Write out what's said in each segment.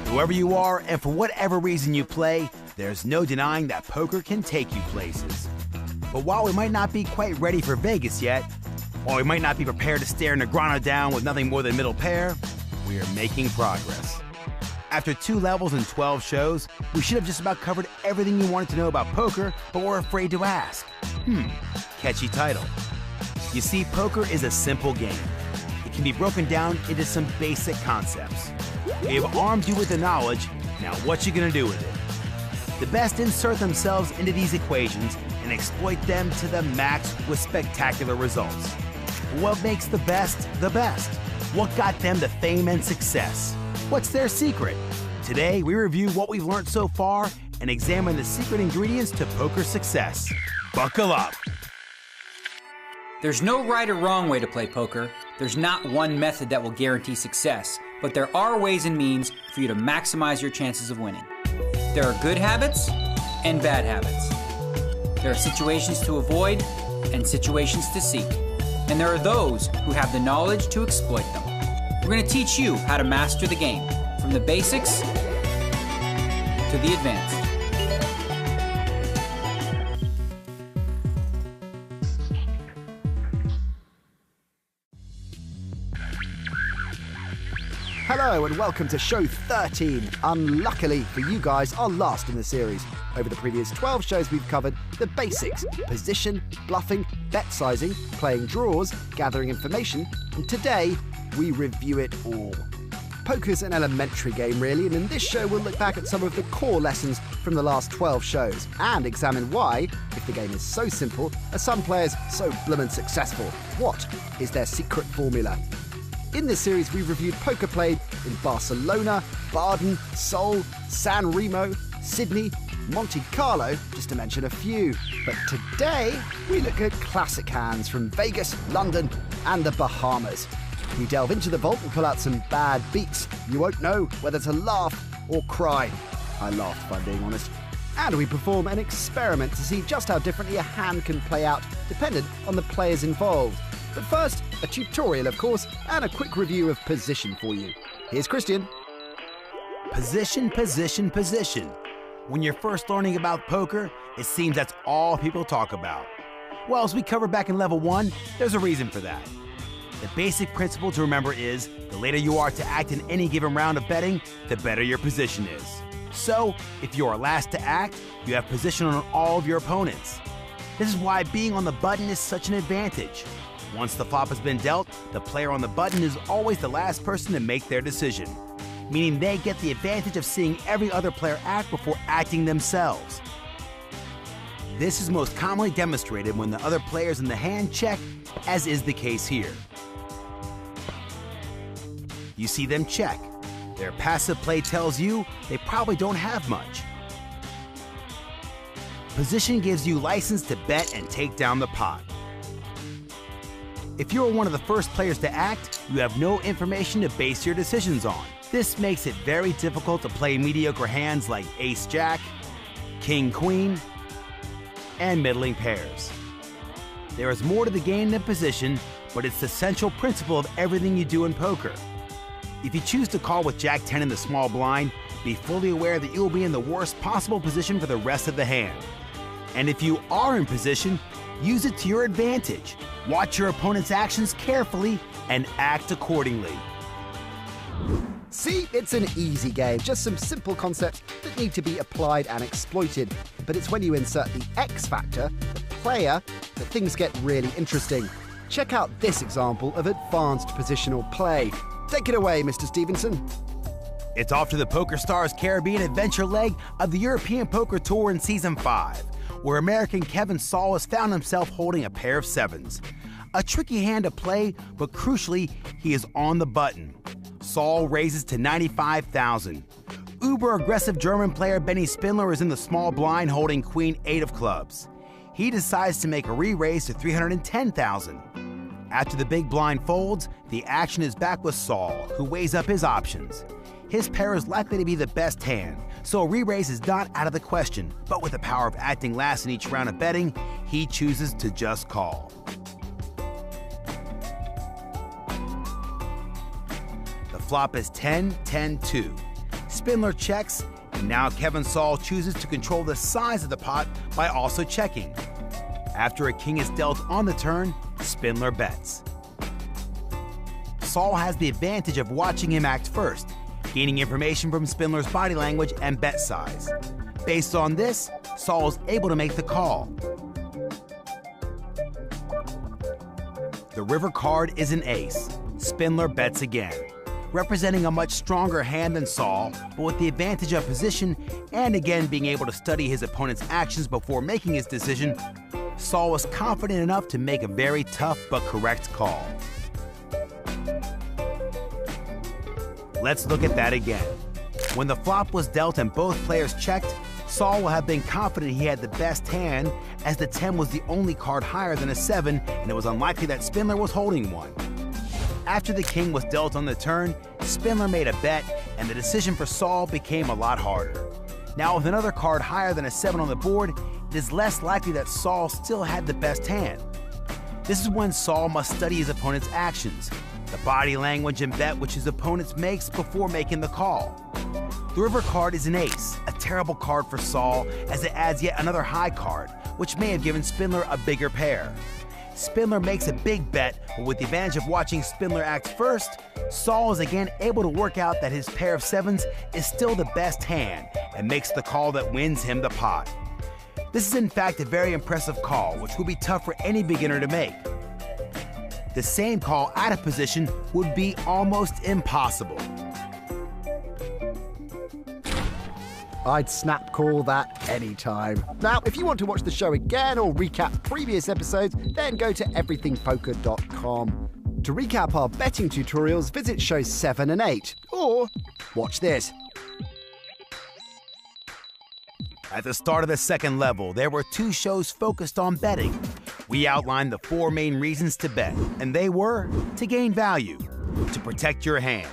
Whoever you are, and for whatever reason you play, there's no denying that poker can take you places. But while we might not be quite ready for Vegas yet, while we might not be prepared to stare Negrano down with nothing more than middle pair, we are making progress. After 2 levels and 12 shows, we should have just about covered everything you wanted to know about poker, but were afraid to ask. Catchy title. You see, poker is a simple game. It can be broken down into some basic concepts. We have armed you with the knowledge, now what you gonna do with it? The best insert themselves into these equations and exploit them to the max with spectacular results. What makes the best? What got them the fame and success? What's their secret? Today, we review what we've learned so far and examine the secret ingredients to poker success. Buckle up. There's no right or wrong way to play poker. There's not one method that will guarantee success, but there are ways and means for you to maximize your chances of winning. There are good habits and bad habits. There are situations to avoid and situations to seek. And there are those who have the knowledge to exploit them. We're going to teach you how to master the game, from the basics to the advanced. Hello and welcome to show 13. Unluckily for you guys, our last in the series. Over the previous 12 shows we've covered the basics: position, bluffing, bet sizing, playing draws, gathering information, and today we review it all. Poker's an elementary game really, and in this show we'll look back at some of the core lessons from the last 12 shows and examine why, if the game is so simple, are some players so bloomin' successful? What is their secret formula? In this series, we've reviewed poker played in Barcelona, Baden, Seoul, San Remo, Sydney, Monte Carlo, just to mention a few. But today, we look at classic hands from Vegas, London, and the Bahamas. We delve into the vault and pull out some bad beats. You won't know whether to laugh or cry. I laughed, if I'm being honest. And we perform an experiment to see just how differently a hand can play out, dependent on the players involved. But first, a tutorial, of course, and a quick review of position for you. Here's Christian. Position, position, position. When you're first learning about poker, it seems that's all people talk about. Well, as we covered back in level 1, there's a reason for that. The basic principle to remember is, the later you are to act in any given round of betting, the better your position is. So, if you are last to act, you have position on all of your opponents. This is why being on the button is such an advantage. Once the flop has been dealt, the player on the button is always the last person to make their decision, meaning they get the advantage of seeing every other player act before acting themselves. This is most commonly demonstrated when the other players in the hand check, as is the case here. You see them check. Their passive play tells you they probably don't have much. Position gives you license to bet and take down the pot. If you're one of the first players to act, you have no information to base your decisions on. This makes it very difficult to play mediocre hands like Ace-Jack, King-Queen, and middling pairs. There is more to the game than position, but it's the central principle of everything you do in poker. If you choose to call with Jack-10 in the small blind, be fully aware that you will be in the worst possible position for the rest of the hand. And if you are in position, use it to your advantage. Watch your opponent's actions carefully and act accordingly. See, it's an easy game, just some simple concepts that need to be applied and exploited. But it's when you insert the X factor, the player, that things get really interesting. Check out this example of advanced positional play. Take it away, Mr. Stevenson. It's off to the PokerStars Caribbean adventure leg of the European Poker Tour in Season 5, where American Kevin Saul has found himself holding a pair of sevens. A tricky hand to play, but crucially, he is on the button. Saul raises to 95,000. Uber-aggressive German player Benny Spindler is in the small blind holding Queen-8 of clubs. He decides to make a re-raise to 310,000. After the big blind folds, the action is back with Saul, who weighs up his options. His pair is likely to be the best hand, so a re-raise is not out of the question, but with the power of acting last in each round of betting, he chooses to just call. flop is 10-10-2. Spindler checks, and now Kevin Saul chooses to control the size of the pot by also checking. After a king is dealt on the turn, Spindler bets. Saul has the advantage of watching him act first, gaining information from Spindler's body language and bet size. Based on this, Saul is able to make the call. The river card is an ace. Spindler bets again. Representing a much stronger hand than Saul, but with the advantage of position and again being able to study his opponent's actions before making his decision, Saul was confident enough to make a very tough but correct call. Let's look at that again. When the flop was dealt and both players checked, Saul will have been confident he had the best hand, as the 10 was the only card higher than a 7, and it was unlikely that Spindler was holding one. After the king was dealt on the turn, Spindler made a bet, and the decision for Saul became a lot harder. Now, with another card higher than a 7 on the board, it is less likely that Saul still had the best hand. This is when Saul must study his opponent's actions, the body language and bet which his opponent makes before making the call. The river card is an ace, a terrible card for Saul, as it adds yet another high card, which may have given Spindler a bigger pair. Spindler makes a big bet, but with the advantage of watching Spindler act first, Saul is again able to work out that his pair of 7s is still the best hand, and makes the call that wins him the pot. This is in fact a very impressive call, which would be tough for any beginner to make. The same call out of position would be almost impossible. I'd snap call that anytime. Now, if you want to watch the show again or recap previous episodes, then go to everythingpoker.com. To recap our betting tutorials, visit shows 7 and 8, or watch this. At the start of the second level, there were 2 shows focused on betting. We outlined the 4 main reasons to bet, and they were to gain value, to protect your hand,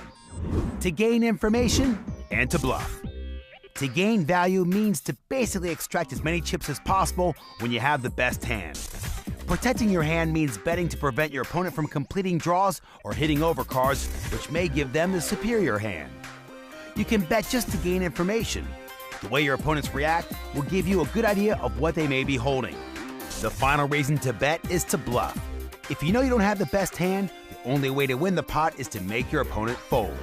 to gain information, and to bluff. To gain value means to basically extract as many chips as possible when you have the best hand. Protecting your hand means betting to prevent your opponent from completing draws or hitting over cards, which may give them the superior hand. You can bet just to gain information. The way your opponents react will give you a good idea of what they may be holding. The final reason to bet is to bluff. If you know you don't have the best hand, the only way to win the pot is to make your opponent fold.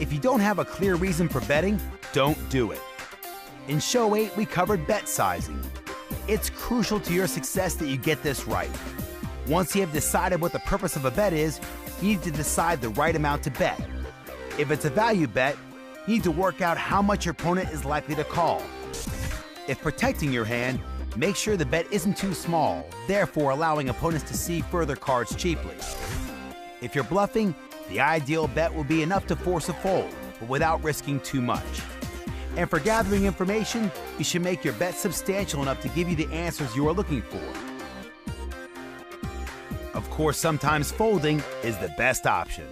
If you don't have a clear reason for betting, don't do it. In Show 8, we covered bet sizing. It's crucial to your success that you get this right. Once you have decided what the purpose of a bet is, you need to decide the right amount to bet. If it's a value bet, you need to work out how much your opponent is likely to call. If protecting your hand, make sure the bet isn't too small, therefore allowing opponents to see further cards cheaply. If you're bluffing, the ideal bet will be enough to force a fold, but without risking too much. And for gathering information, you should make your bet substantial enough to give you the answers you are looking for. Of course, sometimes folding is the best option.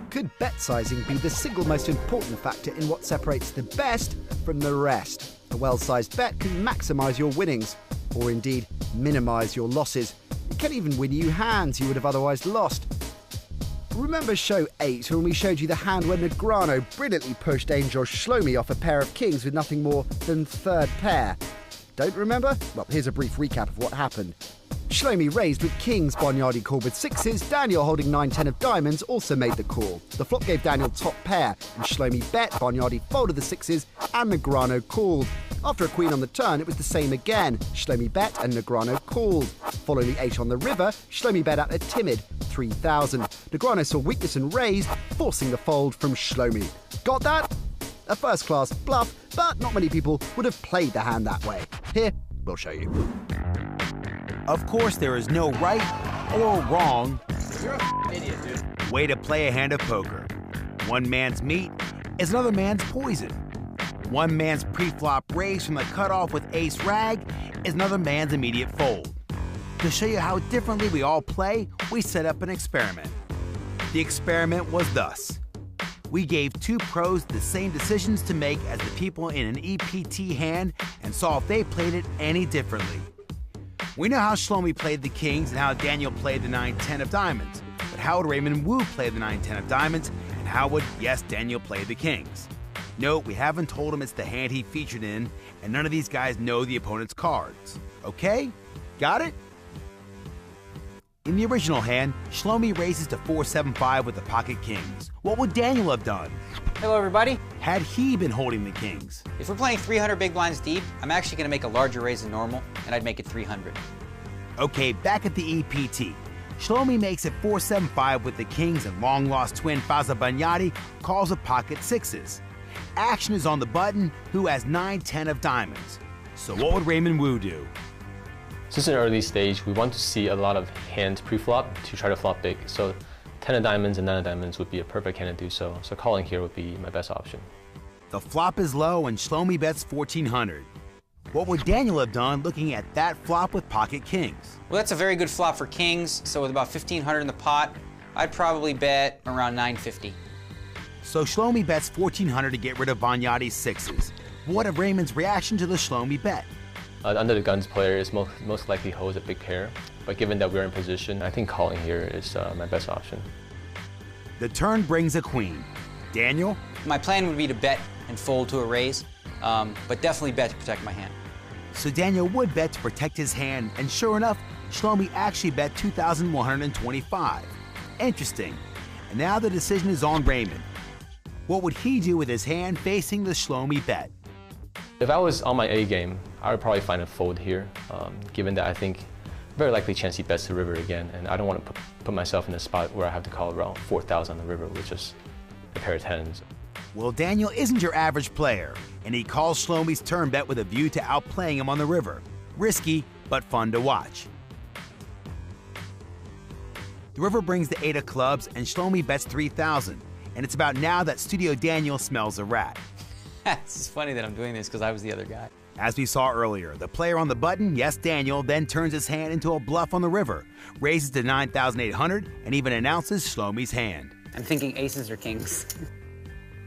Could bet sizing be the single most important factor in what separates the best from the rest? A well-sized bet can maximize your winnings, or indeed minimize your losses. It can even win you hands you would have otherwise lost. Remember show 8 when we showed you the hand where Negreanu brilliantly pushed Angel Shlomi off a pair of kings with nothing more than third pair? Don't remember? Well, here's a brief recap of what happened. Shlomi raised with kings, Bargnardi called with 6s, Daniel holding 9-10 of diamonds also made the call. The flop gave Daniel top pair, and Shlomi bet, Bargnardi folded the 6s, and Negreanu called. After a queen on the turn, it was the same again. Shlomi bet and Negreanu called. Following the 8 on the river, Shlomi bet out a timid 3,000. Negreanu saw weakness and raised, forcing the fold from Shlomi. Got that? A first-class bluff, but not many people would have played the hand that way. Here, we'll show you. Of course, there is no right or wrong way to play a hand of poker. One man's meat is another man's poison. One man's pre-flop raise from the cutoff with ace rag is another man's immediate fold. To show you how differently we all play, we set up an experiment. The experiment was thus. We gave 2 pros the same decisions to make as the people in an EPT hand and saw if they played it any differently. We know how Shlomi played the kings and how Daniel played the 9-10 of diamonds. But how would Raymond Wu play the 9-10 of diamonds, and how would, yes, Daniel play the kings? No, we haven't told him it's the hand he featured in, and none of these guys know the opponent's cards. Okay? Got it? In the original hand, Shlomi raises to 4-7-5 with the pocket kings. What would Daniel have done? Hello, everybody. Had he been holding the kings? If we're playing 300 big blinds deep, I'm actually going to make a larger raise than normal, and I'd make it 300. Okay, back at the EPT. Shlomi makes it 4-7-5 with the kings, and long-lost twin Faza Banyati calls a pocket sixes. Action is on the button, who has 9-10 of diamonds. So what would Raymond Wu do? Since an early stage, we want to see a lot of hands pre-flop to try to flop big. So 10 of diamonds and 9 of diamonds would be a perfect hand to do so. So calling here would be my best option. The flop is low and Shlomi bets 1,400. What would Daniel have done looking at that flop with pocket kings? Well, that's a very good flop for kings, so with about 1,500 in the pot, I'd probably bet around 950. So Shlomi bets 1,400 to get rid of Banyati's sixes. What of Raymond's reaction to the Shlomi bet? Under the guns player is most likely holds a big pair, but given that we're in position, I think calling here is my best option. The turn brings a queen. Daniel? My plan would be to bet and fold to a raise, but definitely bet to protect my hand. So Daniel would bet to protect his hand, and sure enough, Shlomi actually bet 2,125. Interesting. And now the decision is on Raymond. What would he do with his hand facing the Shlomi bet? If I was on my A game, I would probably find a fold here, given that I think very likely chance he bets the river again, and I don't want to put myself in a spot where I have to call around 4,000 on the river with just a pair of tens. Well, Daniel isn't your average player, and he calls Shlomi's turn bet with a view to outplaying him on the river. Risky, but fun to watch. The river brings the 8 of clubs, and Shlomi bets 3,000, and it's about now that Studio Daniel smells a rat. It's funny that I'm doing this because I was the other guy. As we saw earlier, the player on the button, yes Daniel, then turns his hand into a bluff on the river, raises to 9,800, and even announces Shlomi's hand. I'm thinking aces or kings.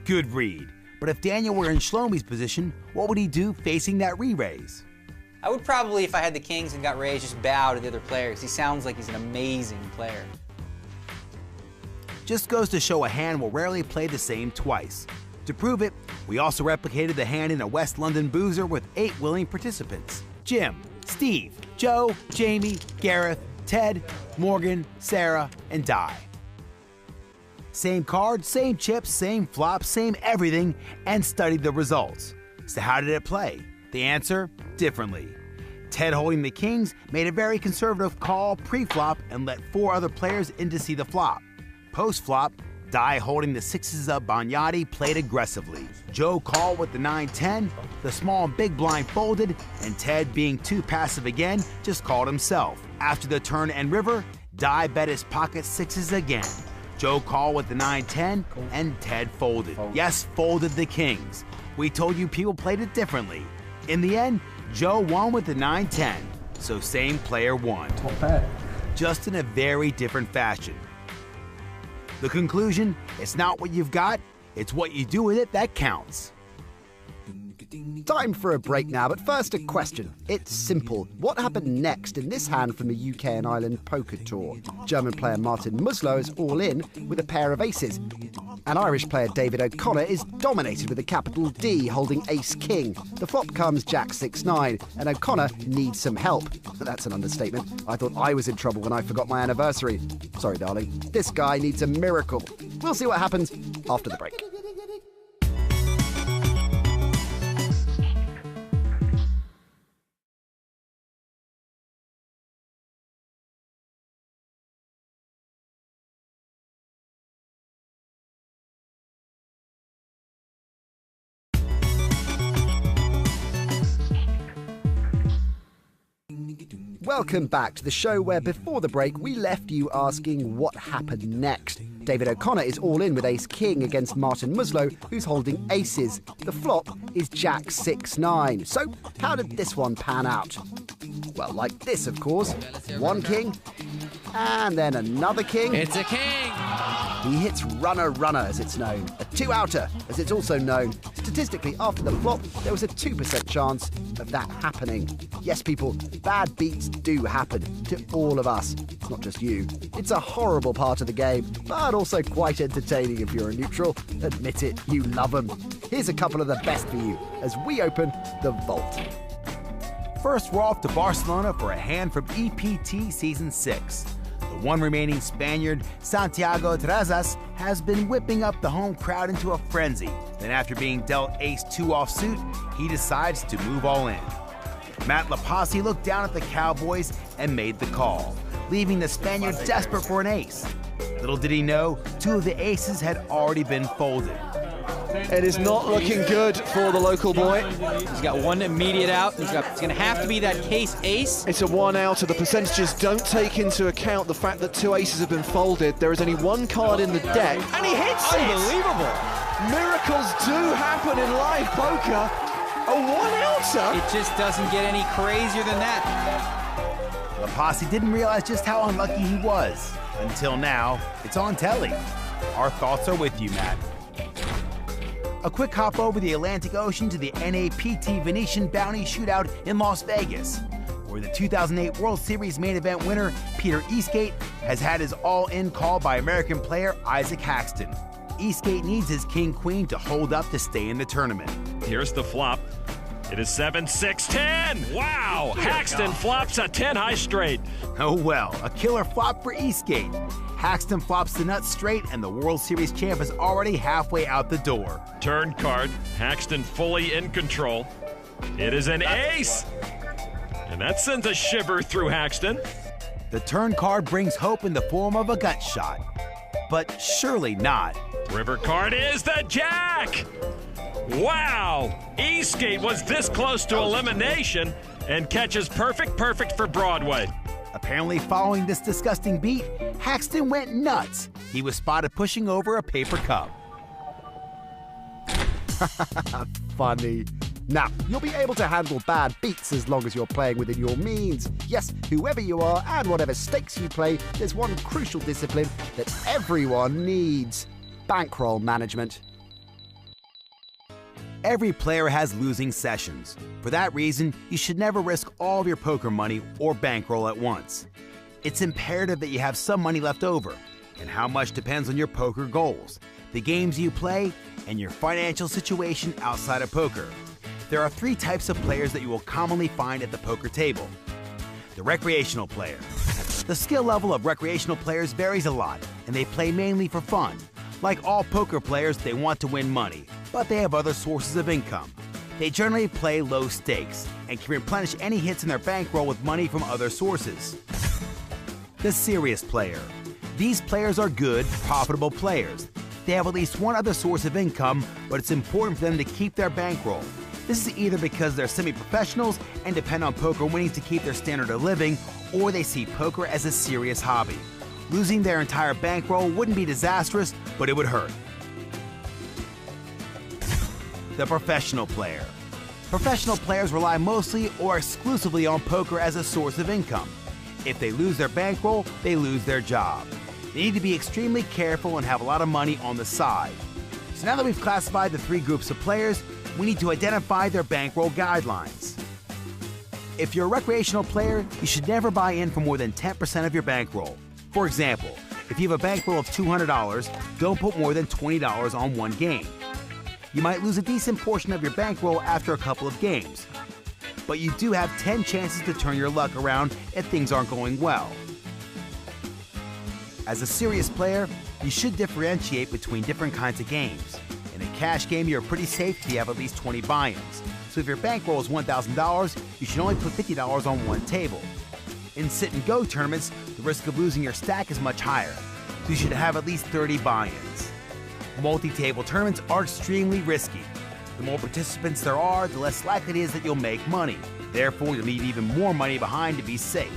Good read. But if Daniel were in Shlomi's position, what would he do facing that re-raise? I would probably, if I had the kings and got raised, just bow to the other player because he sounds like he's an amazing player. Just goes to show a hand will rarely play the same twice. To prove it, we also replicated the hand in a West London boozer with 8 willing participants: Jim, Steve, Joe, Jamie, Gareth, Ted, Morgan, Sarah, and Di. Same card, same chips, same flop, same everything, and studied the results. So how did it play? The answer, differently. Ted, holding the kings, made a very conservative call pre-flop and let 4 other players in to see the flop. Post-flop, Di, holding the sixes of Banyati, played aggressively. Joe called with the 9-10, the small and big blind folded, and Ted, being too passive again, just called himself. After the turn and river, Di bet his pocket sixes again. Joe called with the 9-10, and Ted folded. Yes, folded the kings. We told you people played it differently. In the end, Joe won with the 9-10, so same player won. Just in a very different fashion. The conclusion, it's not what you've got, it's what you do with it that counts. Time for a break now, but first a question. It's simple. What happened next in this hand from the UK and Ireland poker tour? German player Martin Muslow is all in with a pair of aces. And Irish player David O'Connor is dominated with a capital D, holding ace-king. The flop comes jack 6-9, and O'Connor needs some help. That's an understatement. I thought I was in trouble when I forgot my anniversary. Sorry, darling. This guy needs a miracle. We'll see what happens after the break. Welcome back to the show where before the break we left you asking what happened next. David O'Connor is all in with ace-king against Martin Muslow, who's holding aces. The flop is jack 6-9. So how did this one pan out? Well, like this, of course. One king, and then another king. It's a king! He hits runner-runner, as it's known. A two-outer, as it's also known. statistically, after the flop, there was a 2% chance of that happening. Yes, people, bad beats do happen to all of us. It's not just you. It's a horrible part of the game, but also quite entertaining if you're a neutral. Admit it, you love them. Here's a couple of the best for you as we open the vault. First, we're off to Barcelona for a hand from EPT Season 6. The one remaining Spaniard, Santiago Terrazas, has been whipping up the home crowd into a frenzy. Then after being dealt ace-2 offsuit, he decides to move all in. Matt Lapasi looked down at the Cowboys and made the call, leaving the Spaniard desperate for an ace. Little did he know, 2 of the aces had already been folded. It is not looking good for the local boy. He's got one immediate out. It's going to have to be that case ace. It's a 1-outer. The percentages don't take into account the fact that 2 aces have been folded. There is only 1 card in the deck, and he hits it! Unbelievable. Miracles do happen in live poker. A 1-outer? It just doesn't get any crazier than that. Lapasi didn't realize just how unlucky he was. Until now, it's on telly. Our thoughts are with you, Matt. A quick hop over the Atlantic Ocean to the NAPT Venetian Bounty Shootout in Las Vegas, where the 2008 World Series main event winner Peter Eastgate has had his all-in call by American player Isaac Haxton. Eastgate needs his king-queen to hold up to stay in the tournament. Here's the flop. It is 7-6-10. Wow! Haxton flops a 10 high straight. Oh well, a killer flop for Eastgate. Haxton flops the nuts straight, and the World Series champ is already halfway out the door. Turn card. Haxton fully in control. It is an ace. And that sends a shiver through Haxton. The turn card brings hope in the form of a gut shot. But surely not. River card is the jack. Wow! Eastgate was this close to elimination and catches perfect for Broadway. Apparently, following this disgusting beat, Haxton went nuts. He was spotted pushing over a paper cup. Funny. Now, you'll be able to handle bad beats as long as you're playing within your means. Yes, whoever you are and whatever stakes you play, there's one crucial discipline that everyone needs: bankroll management. Every player has losing sessions. For that reason, you should never risk all of your poker money or bankroll at once. It's imperative that you have some money left over, and how much depends on your poker goals, the games you play, and your financial situation outside of poker. There are 3 types of players that you will commonly find at the poker table. The recreational player. The skill level of recreational players varies a lot, and they play mainly for fun. Like all poker players, they want to win money, but they have other sources of income. They generally play low stakes and can replenish any hits in their bankroll with money from other sources. The serious player. These players are good, profitable players. They have at least one other source of income, but it's important for them to keep their bankroll. This is either because they're semi-professionals and depend on poker winnings to keep their standard of living, or they see poker as a serious hobby. Losing their entire bankroll wouldn't be disastrous, but it would hurt. The professional player. Professional players rely mostly or exclusively on poker as a source of income. If they lose their bankroll, they lose their job. They need to be extremely careful and have a lot of money on the side. So now that we've classified the 3 groups of players, we need to identify their bankroll guidelines. If you're a recreational player, you should never buy in for more than 10% of your bankroll. For example, if you have a bankroll of $200, don't put more than $20 on one game. You might lose a decent portion of your bankroll after a couple of games, but you do have 10 chances to turn your luck around if things aren't going well. As a serious player, you should differentiate between different kinds of games. In a cash game, you're pretty safe if you have at least 20 buy-ins. So if your bankroll is $1,000, you should only put $50 on one table. In sit-and-go tournaments, the risk of losing your stack is much higher, so you should have at least 30 buy-ins. Multi-table tournaments are extremely risky. The more participants there are, the less likely it is that you'll make money. Therefore, you'll need even more money behind to be safe.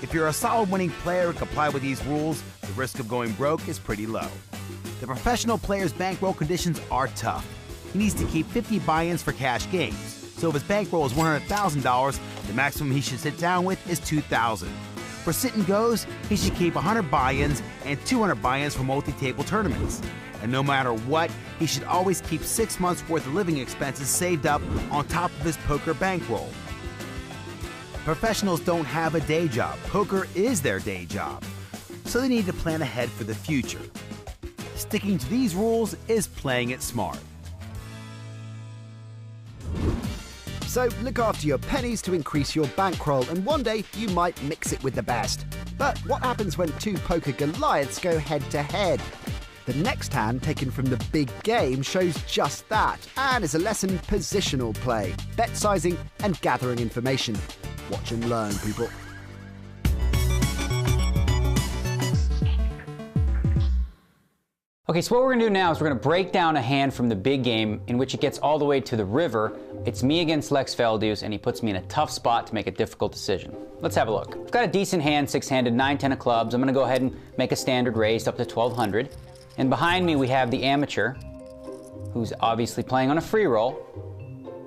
If you're a solid winning player and comply with these rules, the risk of going broke is pretty low. The professional player's bankroll conditions are tough. He needs to keep 50 buy-ins for cash games. So if his bankroll is $100,000, the maximum he should sit down with is $2,000. For sit and goes, he should keep 100 buy-ins and 200 buy-ins for multi-table tournaments. And no matter what, he should always keep 6 months' worth of living expenses saved up on top of his poker bankroll. Professionals don't have a day job. Poker is their day job. So they need to plan ahead for the future. Sticking to these rules is playing it smart. So look after your pennies to increase your bankroll, and one day you might mix it with the best. But what happens when two poker Goliaths go head to head? The next hand taken from the big game shows just that, and is a lesson in positional play, bet sizing and gathering information. Watch and learn, people. Okay, so what we're gonna do now is we're gonna break down a hand from the big game in which it gets all the way to the river. It's me against Lex Veldeus, and he puts me in a tough spot to make a difficult decision. Let's have a look. I've got a decent hand, 6-handed, 9-10 of clubs. I'm gonna go ahead and make a standard raise up to 1200. And behind me we have the amateur, who's obviously playing on a free roll.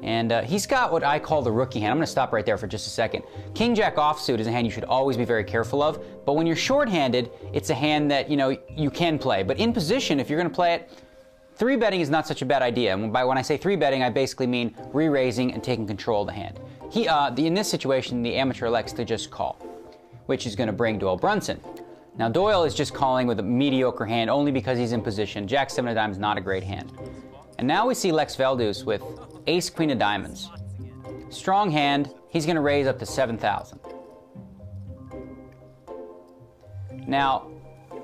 And he's got what I call the rookie hand. I'm gonna stop right there for just a second. King Jack offsuit is a hand you should always be very careful of, but when you're short-handed, it's a hand that, you know, you can play. But in position, if you're gonna play it, 3-betting is not such a bad idea. And when I say 3-betting, I basically mean re-raising and taking control of the hand. In this situation, the amateur elects to just call, which is gonna bring Doyle Brunson. Now Doyle is just calling with a mediocre hand only because he's in position. Jack 7 of diamonds, not a great hand. And now we see Lex Veldeus with Ace Queen of diamonds. Strong hand, he's gonna raise up to 7,000. Now,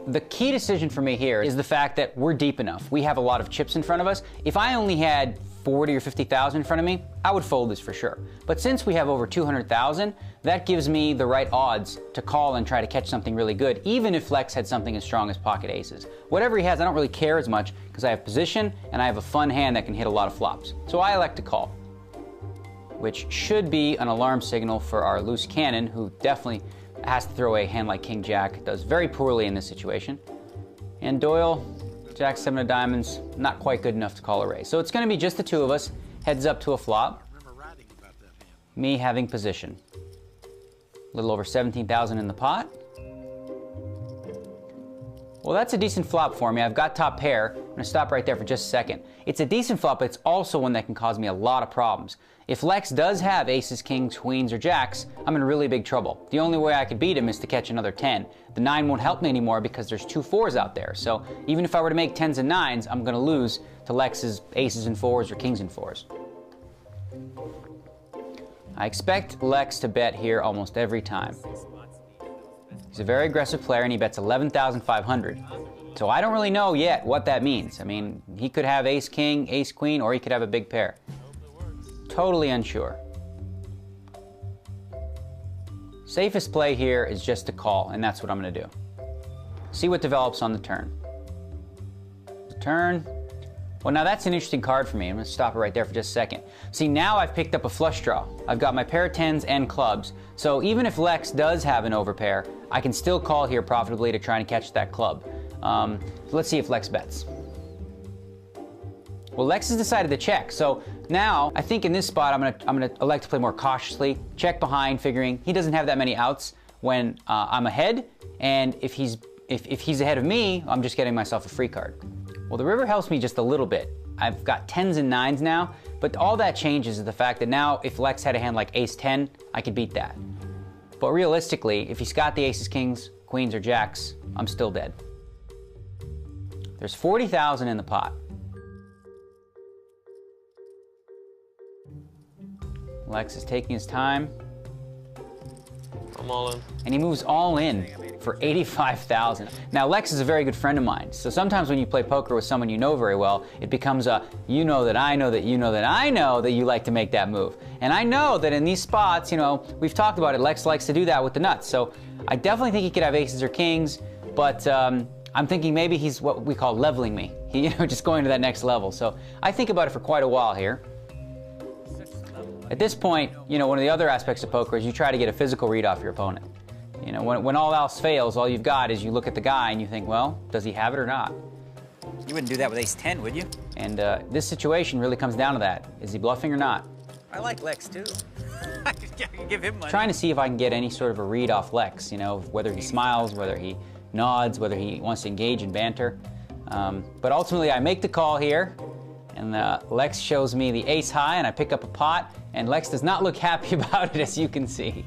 the key decision for me here is the fact that we're deep enough. We have a lot of chips in front of us. If I only had 40 or 50,000 in front of me, I would fold this for sure. But since we have over 200,000, that gives me the right odds to call and try to catch something really good, even if Lex had something as strong as pocket aces. Whatever he has, I don't really care as much because I have position and I have a fun hand that can hit a lot of flops. So I elect to call, which should be an alarm signal for our loose cannon, who definitely has to throw a hand like King Jack, does very poorly in this situation. And Doyle, Jack 7 of diamonds, not quite good enough to call a raise. So it's going to be just the two of us, heads up to a flop. Me having position. A little over 17,000 in the pot. Well, that's a decent flop for me. I've got top pair. I'm going to stop right there for just a second. It's a decent flop, but it's also one that can cause me a lot of problems. If Lex does have aces, kings, queens, or jacks, I'm in really big trouble. The only way I could beat him is to catch another 10. The 9 won't help me anymore because there's 2 4s out there. So even if I were to make 10s and 9s, I'm going to lose to Lex's aces and 4s or kings and 4s. I expect Lex to bet here almost every time. He's a very aggressive player and he bets 11,500. So I don't really know yet what that means. I mean, he could have ace king, ace queen, or he could have a big pair. Totally unsure. Safest play here is just to call, and that's what I'm going to do. See what develops on the turn. The turn. Well, now that's an interesting card for me. I'm going to stop it right there for just a second. See, now I've picked up a flush draw. I've got my pair of 10s and clubs. So even if Lex does have an overpair, I can still call here profitably to try and catch that club. So let's see if Lex bets. Well, Lex has decided to check. So now I think in this spot I'm gonna elect to play more cautiously, check behind, figuring he doesn't have that many outs when I'm ahead, and if he's ahead of me, I'm just getting myself a free card. Well, the river helps me just a little bit. I've got 10s and 9s now, but all that changes is the fact that now if Lex had a hand like ace 10, I could beat that. But realistically, if he's got the aces, kings, queens, or jacks, I'm still dead. There's 40,000 in the pot. Lex is taking his time. I'm all in. And he moves all in for 85,000. Now, Lex is a very good friend of mine. So sometimes when you play poker with someone you know very well, it becomes a, you know that I know that you know that I know that you like to make that move. And I know that in these spots, you know, we've talked about it, Lex likes to do that with the nuts. So I definitely think he could have aces or kings, but I'm thinking maybe he's what we call leveling me. You know, just going to that next level. So I think about it for quite a while here. At this point, you know, one of the other aspects of poker is you try to get a physical read off your opponent. You know, when all else fails, all you've got is you look at the guy and you think, well, does he have it or not? You wouldn't do that with ace 10, would you? And this situation really comes down to that. Is he bluffing or not? I like Lex, too. I can give him money. Trying to see if I can get any sort of a read off Lex, you know, whether he smiles, whether he nods, whether he wants to engage in banter. But ultimately, I make the call here, and Lex shows me the ace high, and I pick up a pot, and Lex does not look happy about it, as you can see.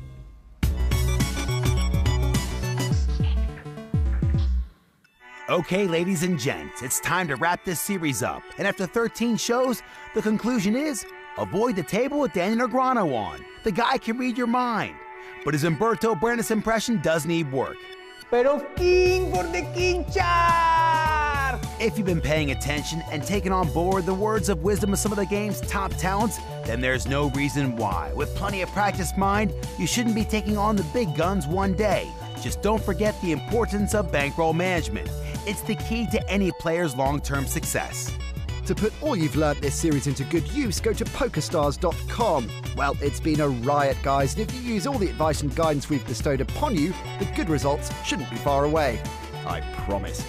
Okay, ladies and gents, it's time to wrap this series up. And after 13 shows, the conclusion is, avoid the table with Daniel Negreanu on. The guy can read your mind. But his Humberto Brenes impression does need work. Pero king for the king char! If you've been paying attention and taken on board the words of wisdom of some of the game's top talents, then there's no reason why. With plenty of practice mind, you shouldn't be taking on the big guns one day. Just don't forget the importance of bankroll management. It's the key to any player's long-term success. To put all you've learnt this series into good use, go to PokerStars.com. Well, it's been a riot, guys, and if you use all the advice and guidance we've bestowed upon you, the good results shouldn't be far away. I promise.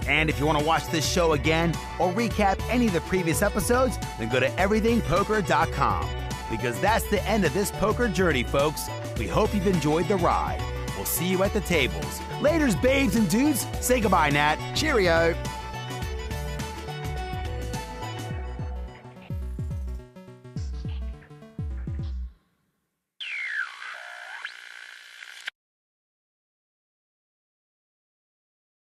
And if you want to watch this show again or recap any of the previous episodes, then go to everythingpoker.com. Because that's the end of this poker journey, folks. We hope you've enjoyed the ride. We'll see you at the tables. Laters, babes and dudes. Say goodbye, Nat. Cheerio.